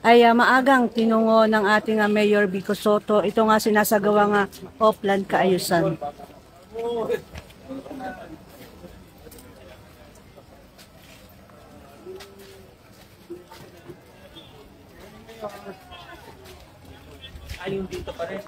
ay maagang tinungo ng ating Mayor Vico Soto. Ito nga sinasagawa nga Oplan kaayusan. Ayun dito pa rin.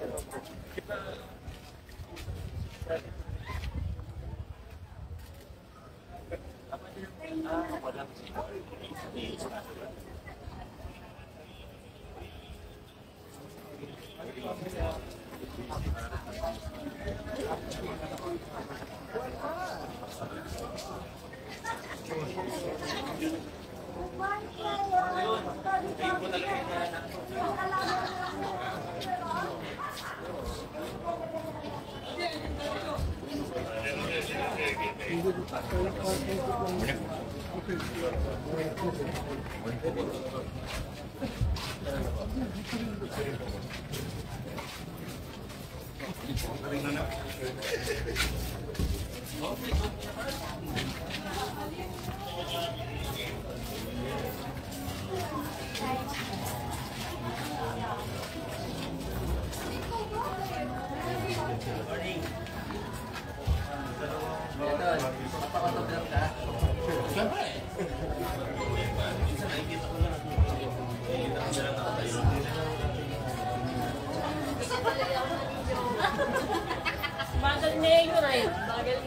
Bagal na yun, right? Bagal.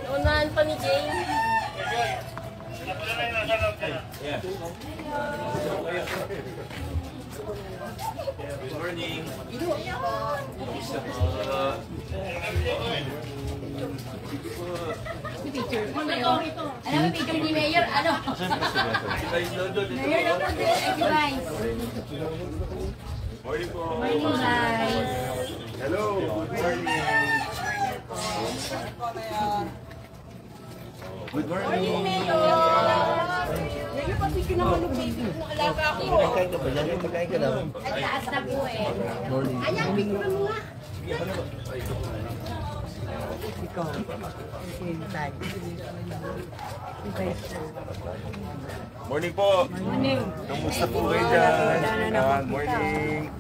Naunahan pa ni James. Good morning. Alam mo, picture ni Mayor, ano? Mayor na po din, guys. Morning po. Morning, guys. Hello, good morning. Good morning. Mayor, pati naman ng baby mo, alaga ako. Pagkain ka ba yan? Pagkain ka naman. At taas na po eh. Morning. Ayan, picture mo nga. Morning po. Morning. Kamusta po kayo dyan? Morning.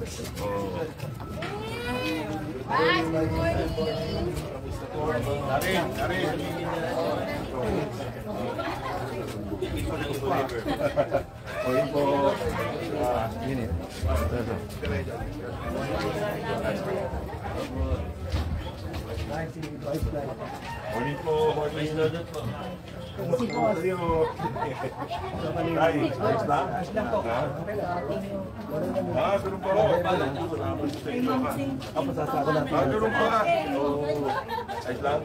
Tarin. Morning po. Minute. Morning po. Morning po. Kumusta po kayo? Tay, ayos lang? Ganun po. Ganun po. Ayos lang?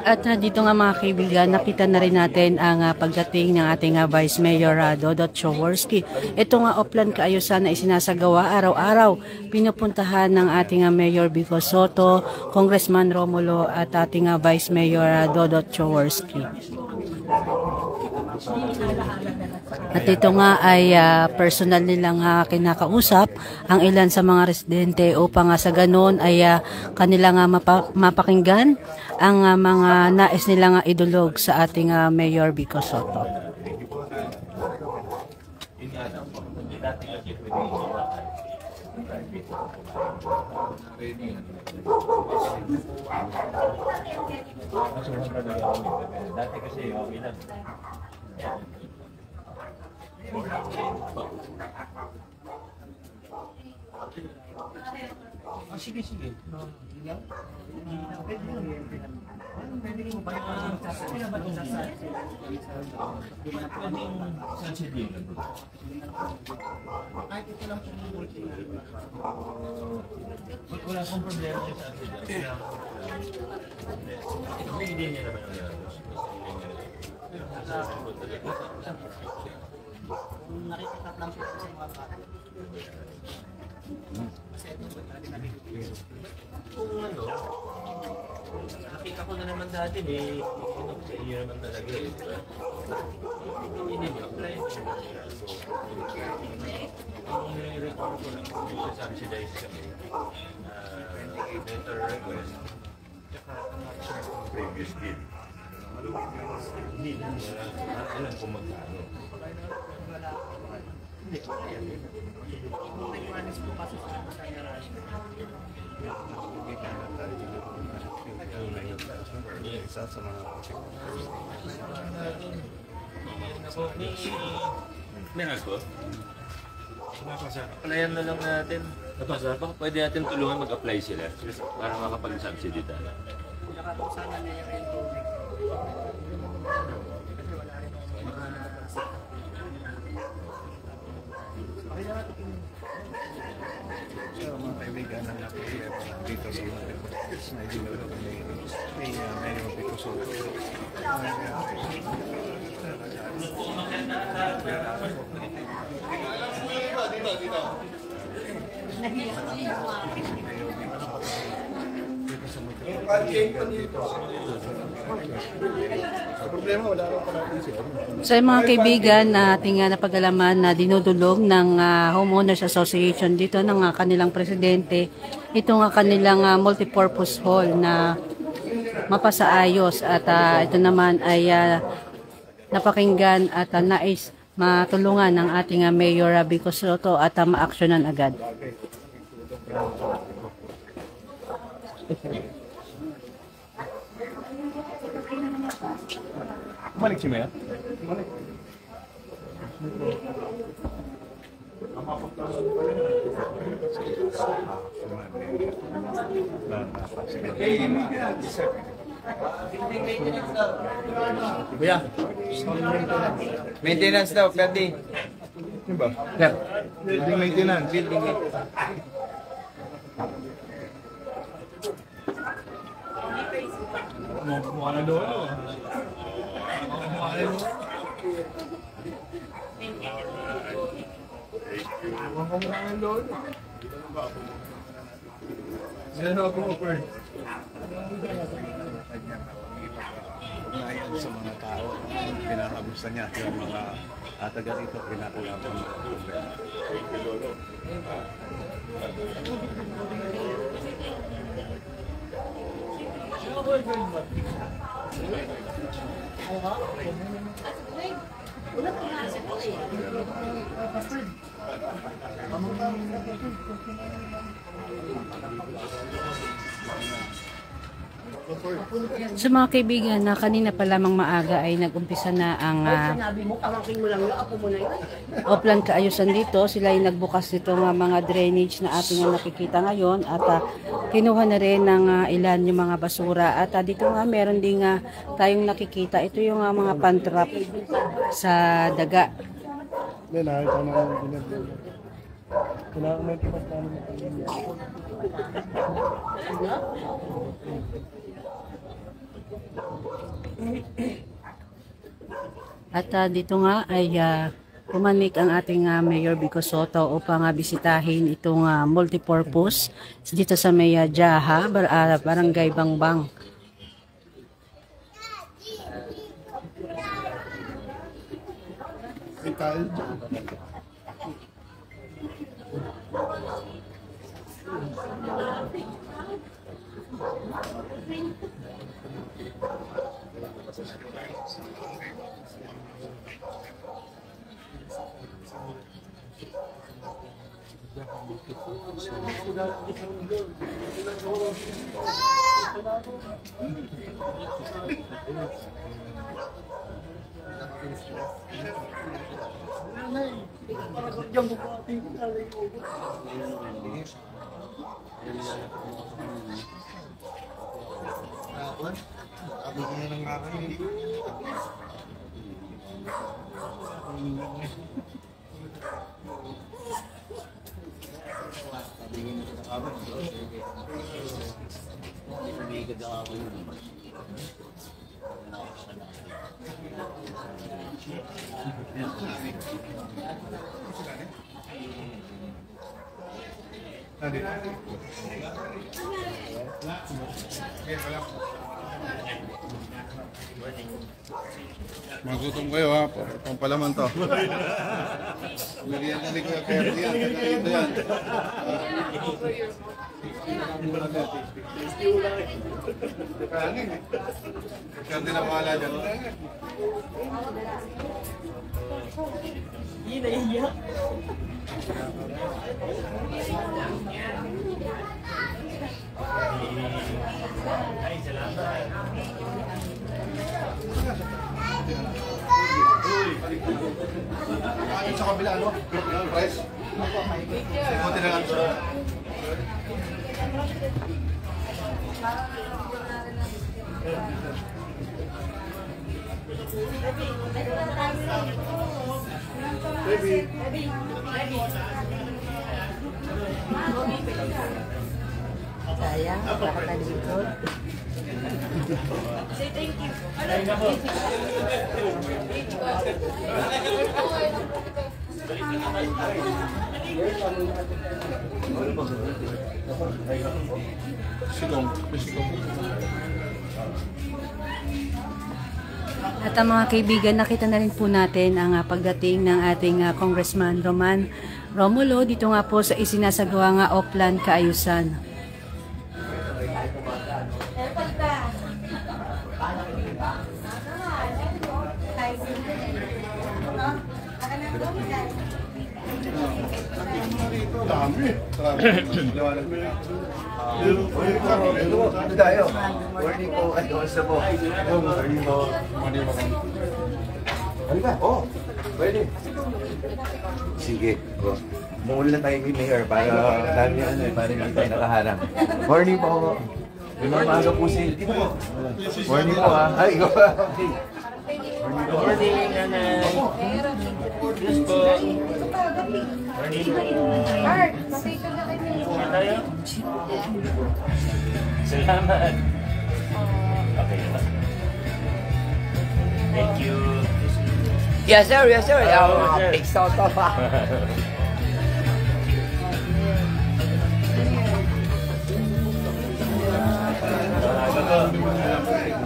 At dito nga mga kaibigan, nakita na rin natin ang pagdating ng ating Vice Mayor Dodot Choworski. Ito nga Oplan kaayusan na isinasagawa araw-araw. Pinupuntahan ng ating Mayor Vico Soto, Congressman Romulo at ating Vice Mayor Dodot Choworski. At ito nga ay personal nilang kinakausap ang ilan sa mga residente upang sa ganon ay kanilang mapakinggan ang mga nais nilang idulog sa ating Mayor Vico Soto. Dati kasi okay lang. Sige. Pwede mo ba yung kahit ito lang wala akong problema sa atin. Hindi niya naman nakikita lang siya sa mga bata. Kung ano, nakita ko na naman dati, may sa iyo naman talaga eh. Hindi niyo apply. Ang nire-record ko lang, subsidize kami. Letter request. Tsaka listed. Hindi na alam kung magkano. Isa sa mga May ako. Applyan na lang natin. Baka pwede natin tulungan mag-apply sila para makapag-subsidy tayo. So, mga kaibigan ng napilip dito sa mga reporters na dinulog may Mayor Vico Soto. Problema, wala akong panatisip. So yung mga kaibigan na ating napag-alaman na dinudulog ng Homeowners Association dito ng kanilang presidente, ito nga kanilang multipurpose hall na mapasaayos at ito naman ay napakinggan at nais matulungan ng ating Mayor Vico Soto at maaksyonan agad. Balik si Mayor? Kuya, maintenance daw, pwede. Yun ba? Sir, Building maintenance. building it. Mukha na doon. Unayan sa mga tao, pinakagusta niya yung mga taga rito, pinakalaban ng problema. So mga kaibigan, na kanina pa lamang maaga ay nag-umpisa na ang Oplan kaayusan dito. Sila ay nagbukas dito ng mga drainage na ating nakikita ngayon at kinuha na rin ng ilan yung mga basura. At dito nga meron din tayong nakikita. Ito yung mga pantrap sa daga. Hindi, nakita na ang ginagawa. Kailangan may tipagkano na pag-ibig. At dito nga ay pumanik ang ating Mayor Vico Soto upang bisitahin itong multipurpose dito sa may Jaha, Barangay Bangbang. Ikaw. Magutom kayo ha, pampalaman to. Bigyan na ni Kuya Perry yan, ito yan. Kanin eh. Ikaw din ang mahala dyan. Sa kabila, ano? Price? Simuti na lang siya. Sayang, nakatalikod. Say thank you. Sigong. At ang mga kaibigan, nakita na rin po natin ang pagdating ng ating Congressman Roman Romulo dito nga po sa isinasagawa nga Oplan Kaayusan. Dami. Liwanag mo yan. Ano tayo? Morning po. Ano sa po? Morning po. Morning po. Halika. Oh, pwede. Sige. Oh. Mula tayo kay Mayor para dami para hindi tayo nakaharang. Morning po. Umaga po si... Dito po. Morning po ha. Ay, go. Okay. Morning, nanay. Yes po. Morning. Art, makita na kayo. Kuha tayo. Salamat. Okay. Thank you. Yes, sir. Yes, sir. sir. Big salt of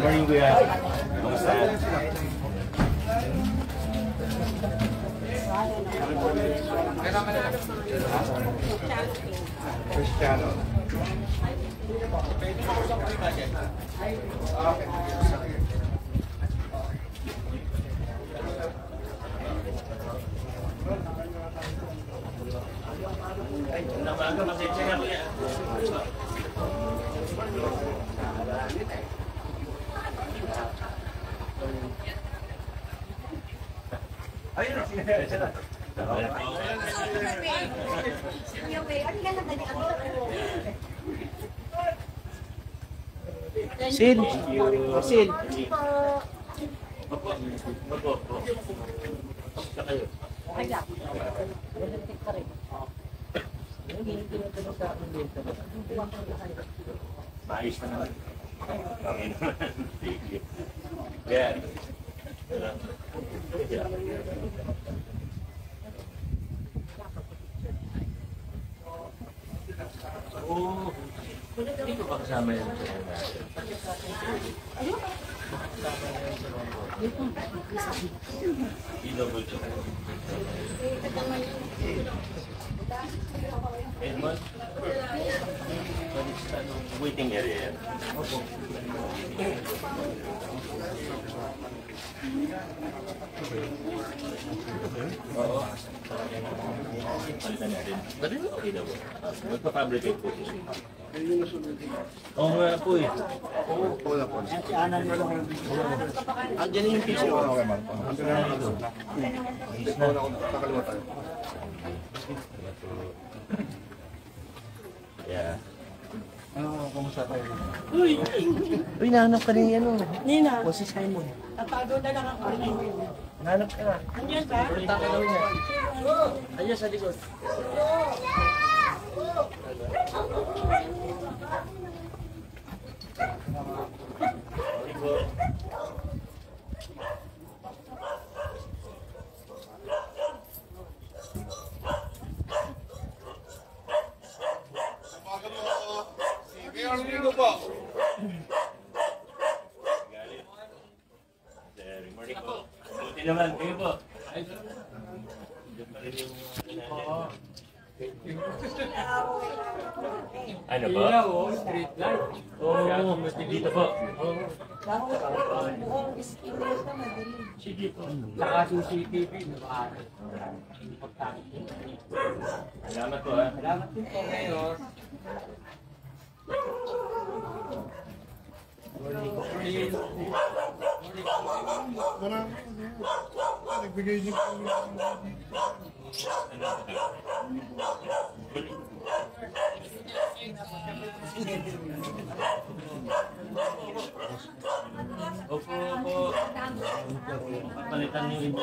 Morning, kuya. Kamusta? Cristiano. Namaga, masensya na kuya. Ayun. Sid. Sid. Opo. Kamusta kayo? Maayos na naman. Okay naman. Thank you. Yeah. Oh, hindi ko ba kasama yan? I-double check. Edmond? Waiting area yan. Oo. Palitan natin. But then, okay daw. Magpa-fabricate po. Oo nga po eh. Wala po. Andiyan yung piso. Okay, man. Kakaliwa tayo. Yeah. Ano, kumusta tayo? Uy, nahanap ka rin ano. Nina, O si Simon. tatago na lang ang kanya. Nahanap ka na. Andiyan ba? Punta ka daw niya. Ayun sa likod. Buti naman, kayo po. Ano ba? Street light. Oo, dito po. Sige po. Saka CCTV. Salamat po ha. Salamat din po, Mayor. Nagbigay niyo po. Opo, opo. Papalitan niyo rin.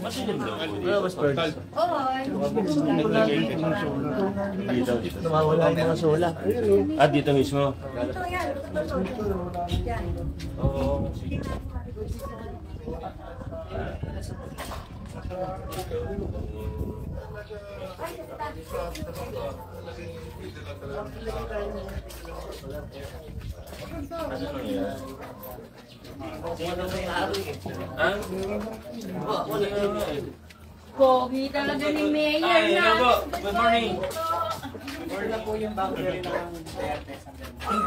Masilim daw. Mas birds. Dito, dito. Nawawala yung mga sola. Ah, dito mismo. Oo, sige. Ano nangyari? Ah? Wala nga eh. Pogi talaga ni Mayor Ay, na. hello po. Good morning. Wala po yung boundary ng Vertes. Ano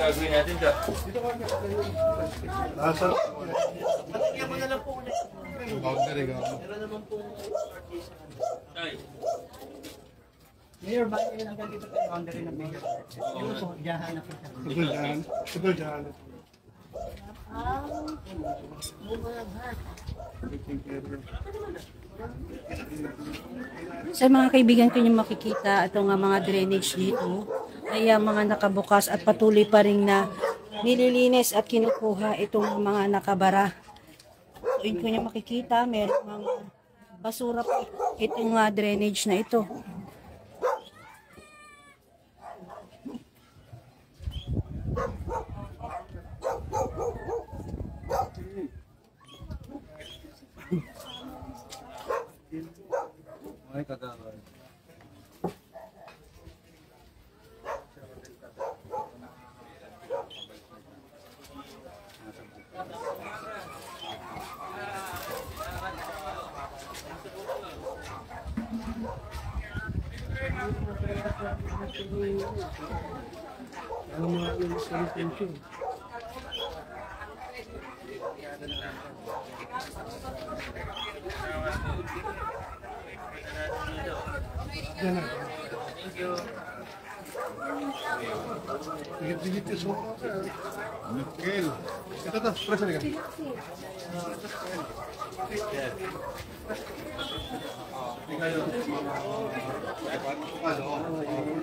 gagawin natin dyan? Nasa Patigyan mo na lang po ulit. boundary ka. Meron naman po Ay. Mayor, bakit yun hanggang dito tayo boundary ng Mayor? Yung po, diyahan na kita. Ito dyan. Sa mga kaibigan ko yung makikita itong mga drainage dito ay mga nakabukas at patuloy pa rin na nililinis at kinukuha itong mga nakabara. So, yun ko yung makikita, meron mga basura pa itong drainage na ito. Ay, kagawin. Ano mga yung intention? Yan na. Thank you. Digit-digit yung suko. Miguel. Ito to, press na ka.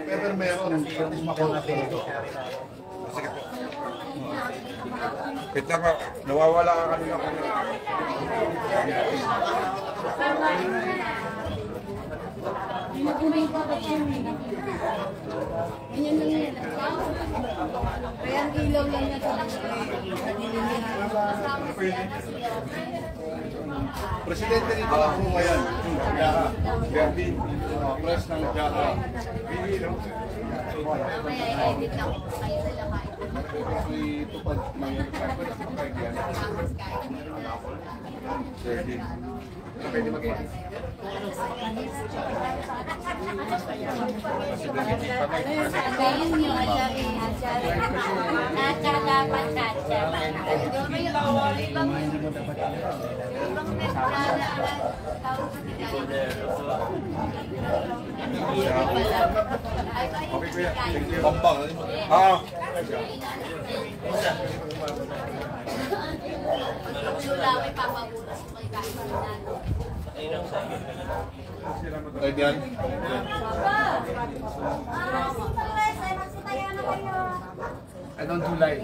Pepper meron. Makuha dito. Sige po. Kita ka, nawawala ka kanina. Kaya ang ilaw lang na ito. Presidente dito lang po ngayon. Jaha. Berlin. Press ng Jaha. Mamaya i-edit lang kayo sa lakay. Ito pa. May Berlin. Pwede mag-edit. Sabihin niyo, asabi. Nasa dapat nasa. Ibang Okay, kuya. Thank you. Pampang. may papabulas mo kay kahit manalo. Ay, diyan. Anong July?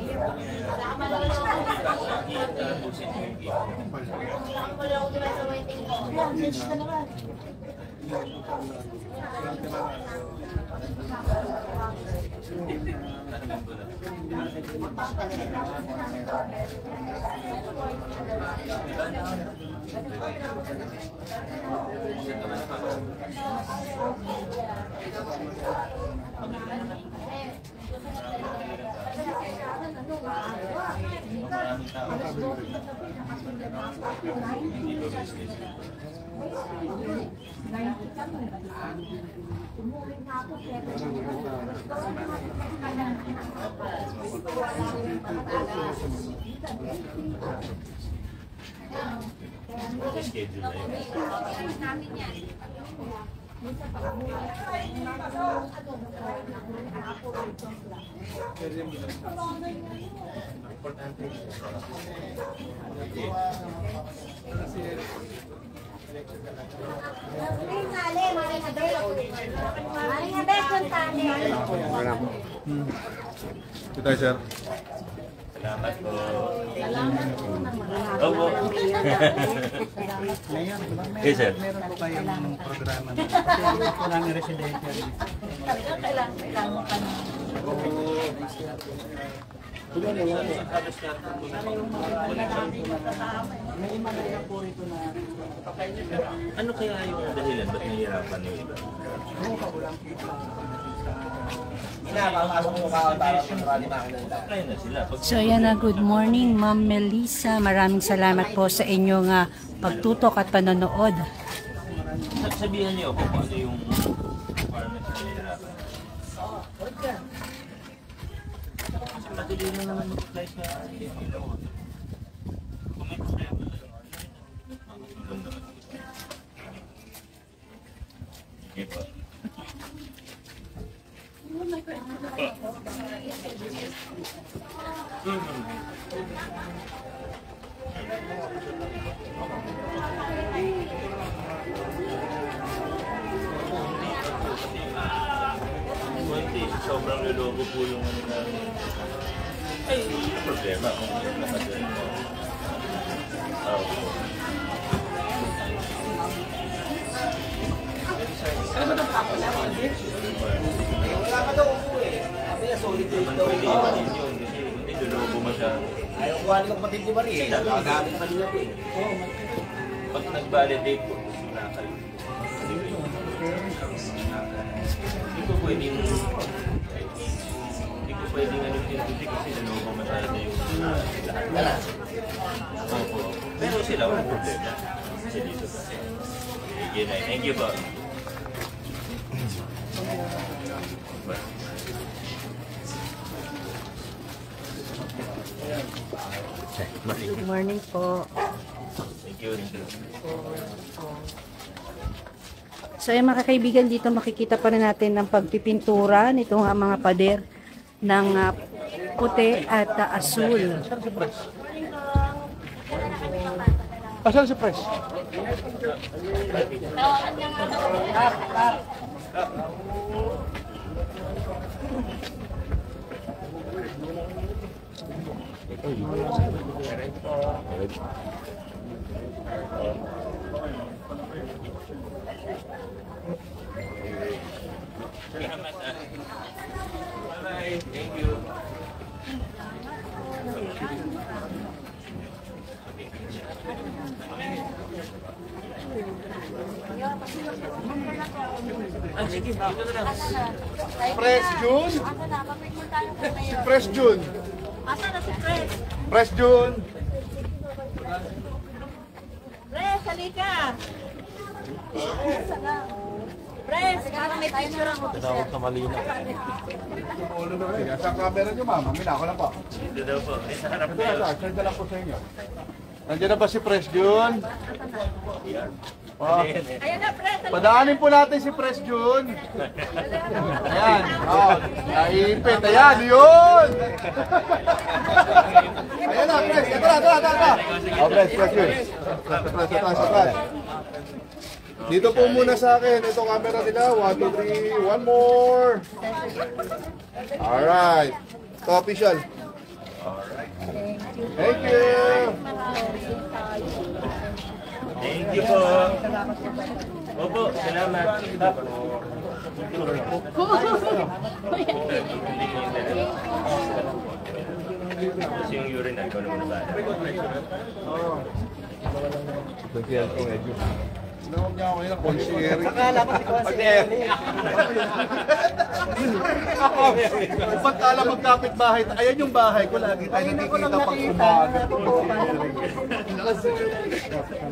Hindi ko business. Schedule na yun. Ito tayo, sir. Salamat po. Opo. Yes, sir. Meron po kayong programa na kasi po namin residential. Ano kaya yung dahilan? Ba't nahihirapan yung iba? Kaya na sila. So yan na, good morning Ma'am Melissa. Maraming salamat po sa inyong pagtutok at panonood. Sabihan niyo ako kung ano yung requirements na nahihirapan. Kasi madali na naman mag-apply sa ilaw. Kung may problema, maganda. Okay po. Kunti, sobrang lolobo po yung ano namin. Ay, problema kung nakadali mo. Pwede yun kasi hindi lolobo masyado. Ayaw ko ko kapatid ni Marie. Nagagamit pa nila eh. Pag nag-validate po, nakal. Hindi ko pwedeng ano hindi kasi lolobo masyado yung lahat. Opo. Pero sila walang problema. Kasi dito sa. Thank you po. Good morning po. Thank you. So yung mga kaibigan, dito makikita pa rin natin ang pagpipintura nitong mga pader ng puti at asul. Asan si Pres? Salamat. Bye. Thank you. Ah, sige. Dito na lang. Pres June? Si Pres June. Asa na si Fred? Pres June. Fred, halika! Fred, parang may picture ako. Tinawag sa malina. Sige, sa camera nyo, ma'am. Mamina ako lang po. Dito daw po. Ay, sa harap Ito na. na, send na lang po sa inyo. Nandiyan na ba si Pres June? Oh. Ayan na, Fred. Padaanin po natin si Pres June. Ayan. Oh, naipit. Ayan, yun! Ayan na, Pres. Ito na. Oh, Pres June. Pres. Dito po muna sa akin. Ito camera nila. 1, 2, 3. One more. Alright. Ito official. Thank you. Thank you po. Opo, salamat. Kasi yung urine na, ikaw naman na ba? Bigyan ko medyo. Tinawag niya ako yun, konsiheri. Akala ko si Konsiheri. Ako Ba't alam magkapit bahay? Ayan yung bahay ko. Lagi tayo nakikita pag umaga.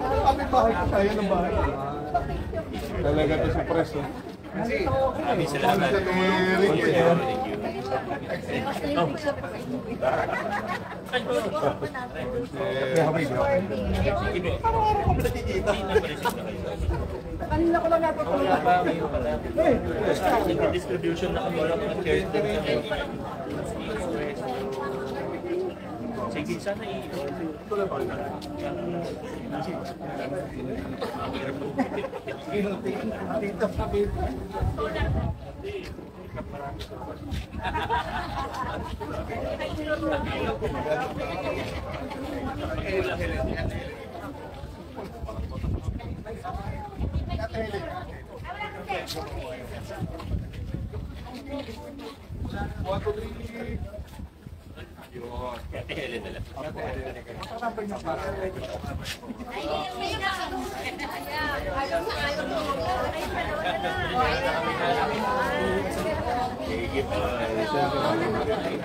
Kapit bahay ko. Ayan ang bahay. Talaga to si Preso. Maraming salamat. Thank you. Kanina ko lang natutulog. Distribution na kami ng mga chairs. Sige, sana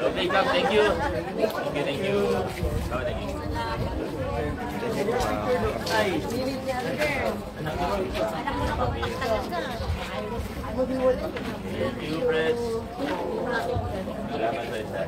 Okay, Kap, thank you. Thank you. Thank you. Thank you, Pres. Salamat sa isa.